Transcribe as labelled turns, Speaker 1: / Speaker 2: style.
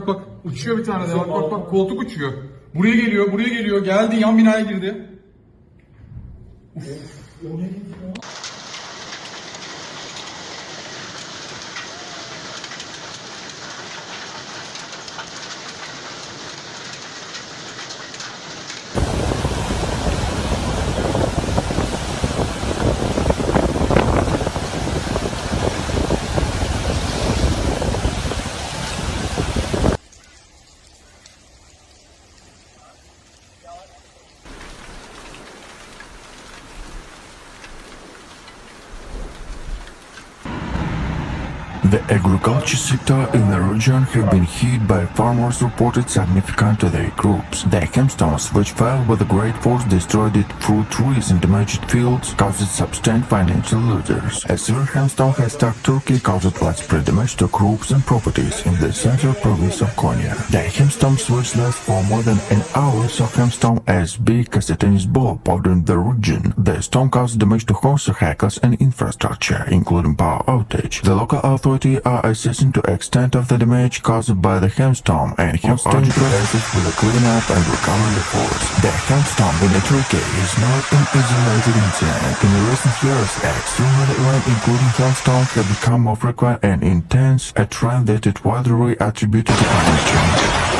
Speaker 1: bak. Uçuyor bir tane de. Bak koltuk uçuyor. Buraya geliyor. Geldi yan binaya girdi.
Speaker 2: The agriculture sector in the region have been hit by farmers reported significant to their crops. The hailstones which fell with great force destroyed fruit trees and damaged fields, caused substantial financial losses. A severe hailstone has struck Turkey, caused widespread damage to crops and properties in the central province of Konya. The hailstones which last for more than an hour saw hailstone as big as a tennis ball powdering the region. The storm caused damage to homes, vehicles and infrastructure, including power outage. The local authorities are assessing the extent of the damage caused by the hailstorm and have started processes for the cleanup and recovery efforts. The hailstorm in Turkey is not an isolated incident. In recent years, extreme weather events including hailstorms have become more frequent and intense, a trend that is widely attributed to climate change.